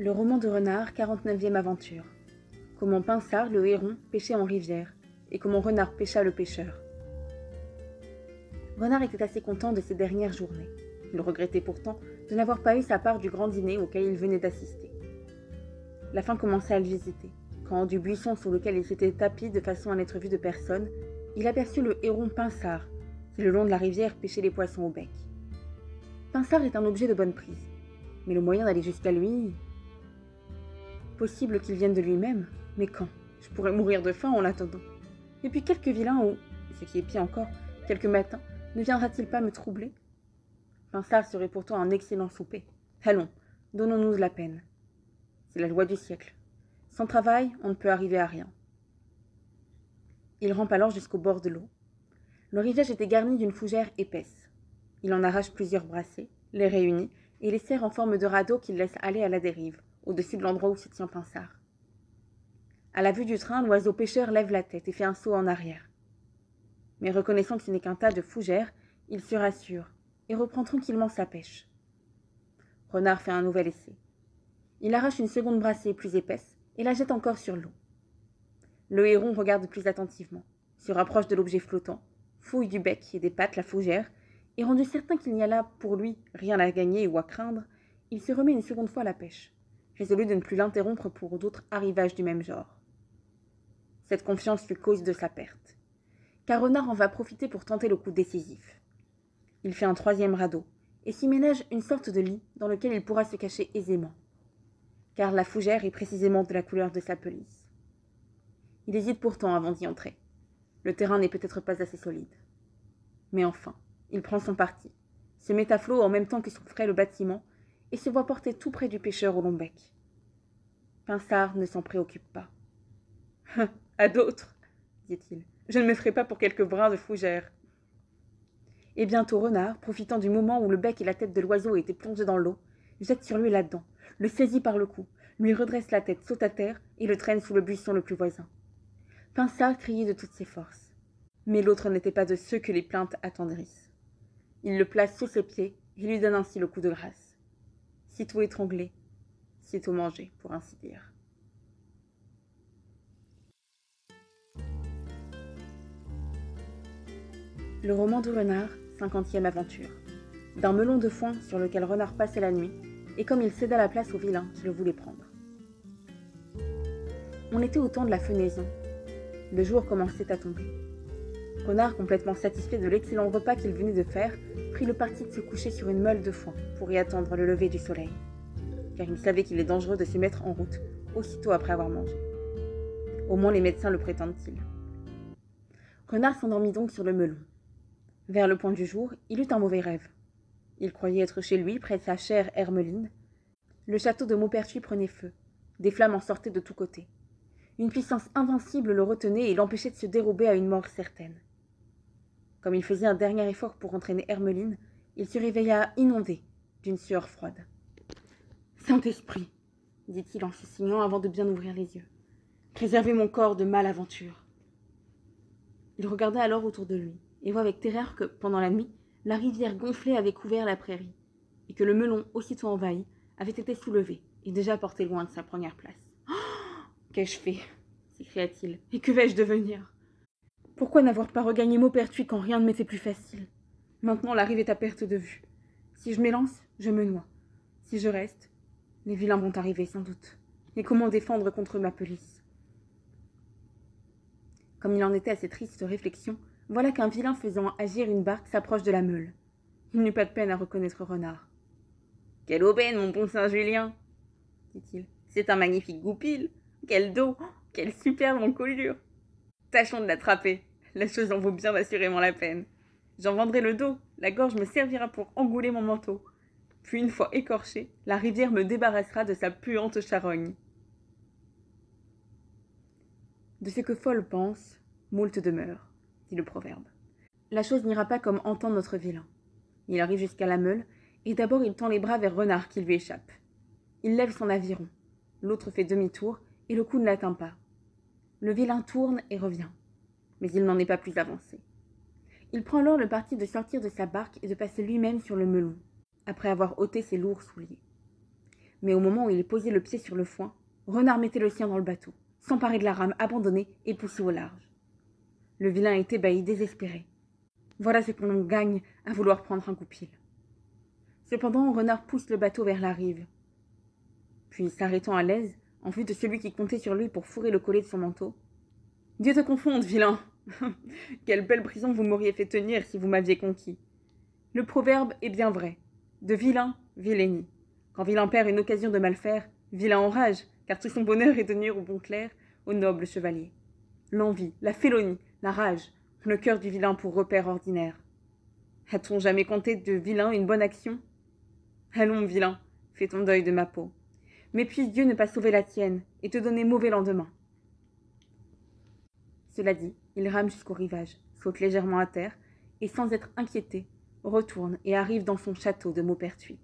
Le roman de Renard, 49e aventure. Comment Pinsard, le héron, pêchait en rivière, et comment Renard pêcha le pêcheur. Renard était assez content de ses dernières journées. Il regrettait pourtant de n'avoir pas eu sa part du grand dîner auquel il venait d'assister. La faim commençait à le visiter, quand, du buisson sur lequel il s'était tapi de façon à n'être vu de personne, il aperçut le héron Pinsard, qui le long de la rivière pêchait les poissons au bec. Pinsard est un objet de bonne prise, mais le moyen d'aller jusqu'à lui... Possible qu'il vienne de lui-même, mais quand? Je pourrais mourir de faim en l'attendant. Et puis quelques vilains ou, ce qui est pire encore, quelques matins, ne viendra-t-il pas me troubler? Pinsard serait pourtant un excellent souper. Allons, donnons-nous la peine. C'est la loi du siècle. Sans travail, on ne peut arriver à rien. Il rampe alors jusqu'au bord de l'eau. Le rivage était garni d'une fougère épaisse. Il en arrache plusieurs brassées, les réunit et les serre en forme de radeau qu'il laisse aller à la dérive, au-dessus de l'endroit où se tient Pinsard. À la vue du train, l'oiseau pêcheur lève la tête et fait un saut en arrière. Mais reconnaissant que ce n'est qu'un tas de fougères, il se rassure et reprend tranquillement sa pêche. Renard fait un nouvel essai. Il arrache une seconde brassée plus épaisse et la jette encore sur l'eau. Le héron regarde plus attentivement, se rapproche de l'objet flottant, fouille du bec et des pattes la fougère, et rendu certain qu'il n'y a là, pour lui, rien à gagner ou à craindre, il se remet une seconde fois à la pêche, résolu de ne plus l'interrompre pour d'autres arrivages du même genre. Cette confiance fut cause de sa perte, car Renard en va profiter pour tenter le coup décisif. Il fait un troisième radeau, et s'y ménage une sorte de lit dans lequel il pourra se cacher aisément, car la fougère est précisément de la couleur de sa pelisse. Il hésite pourtant avant d'y entrer. Le terrain n'est peut-être pas assez solide. Mais enfin, il prend son parti, se met à flot en même temps que son frêle bâtiment, et se voit porter tout près du pêcheur au long bec. Pinsard ne s'en préoccupe pas. « À d'autres, dit-il, je ne me ferai pas pour quelques brins de fougère. » Et bientôt Renard, profitant du moment où le bec et la tête de l'oiseau étaient plongés dans l'eau, jette sur lui là-dedans, le saisit par le cou, lui redresse la tête, saute à terre et le traîne sous le buisson le plus voisin. Pinsard criait de toutes ses forces. Mais l'autre n'était pas de ceux que les plaintes attendrissent. Il le place sous ses pieds et lui donne ainsi le coup de grâce. Sitôt étranglé, sitôt mangé, pour ainsi dire. Le roman de Renard, 50e aventure. D'un melon de foin sur lequel Renard passait la nuit, et comme il céda la place au vilain qui le voulait prendre. On était au temps de la fenaison. Le jour commençait à tomber. Renard, complètement satisfait de l'excellent repas qu'il venait de faire, prit le parti de se coucher sur une meule de foin pour y attendre le lever du soleil, car il savait qu'il est dangereux de se mettre en route aussitôt après avoir mangé. Au moins les médecins le prétendent-ils. Renard s'endormit donc sur le melon. Vers le point du jour, il eut un mauvais rêve. Il croyait être chez lui, près de sa chère Hermeline. Le château de Maupertuis prenait feu. Des flammes en sortaient de tous côtés. Une puissance invincible le retenait et l'empêchait de se dérober à une mort certaine. Comme il faisait un dernier effort pour entraîner Hermeline, il se réveilla inondé d'une sueur froide. « Saint-Esprit !» dit-il en se signant avant de bien ouvrir les yeux. « Préservez mon corps de male aventure. » Il regarda alors autour de lui et voit avec terreur que, pendant la nuit, la rivière gonflée avait couvert la prairie et que le melon, aussitôt envahi, avait été soulevé et déjà porté loin de sa première place. « Qu'ai-je fait ?» s'écria-t-il. « Et que vais-je devenir ? Pourquoi n'avoir pas regagné Maupertuis quand rien ne m'était plus facile ? Maintenant, la rive est à perte de vue. Si je m'élance, je me noie. Si je reste, les vilains vont arriver sans doute. Et comment défendre contre ma pelisse ? » Comme il en était à ces tristes réflexions, voilà qu'un vilain faisant agir une barque s'approche de la meule. Il n'eut pas de peine à reconnaître Renard. « Quelle aubaine, mon bon Saint-Julien !» dit-il. « C'est un magnifique goupil. Quel dos, quelle superbe encolure. Tâchons de l'attraper. La chose en vaut bien assurément la peine. J'en vendrai le dos, la gorge me servira pour engouler mon manteau. Puis une fois écorché, la rivière me débarrassera de sa puante charogne. » De ce que folle pense, moult demeure, dit le proverbe. La chose n'ira pas comme entend notre vilain. Il arrive jusqu'à la meule, et d'abord il tend les bras vers Renard qui lui échappe. Il lève son aviron. L'autre fait demi-tour, et le coup ne l'atteint pas. Le vilain tourne et revient, mais il n'en est pas plus avancé. Il prend alors le parti de sortir de sa barque et de passer lui-même sur le melon, après avoir ôté ses lourds souliers. Mais au moment où il posait le pied sur le foin, Renard mettait le sien dans le bateau, s'emparait de la rame abandonnée et poussait au large. Le vilain est ébahi, désespéré. Voilà ce qu'on gagne à vouloir prendre un goupil. Cependant, Renard pousse le bateau vers la rive. Puis, s'arrêtant à l'aise, en vue de celui qui comptait sur lui pour fourrer le collet de son manteau. « Dieu te confonde, vilain. Quelle belle prison vous m'auriez fait tenir si vous m'aviez conquis. Le proverbe est bien vrai. De vilain, vilainy. Quand vilain perd une occasion de mal faire, vilain enrage, car tout son bonheur est de nuire au bon clerc, au noble chevalier. L'envie, la félonie, la rage, ont le cœur du vilain pour repère ordinaire. A-t-on jamais compté de vilain une bonne action? Allons, vilain, fais ton deuil de ma peau. Mais puisse Dieu ne pas sauver la tienne et te donner mauvais lendemain. » Cela dit, il rame jusqu'au rivage, saute légèrement à terre et, sans être inquiété, retourne et arrive dans son château de Maupertuis.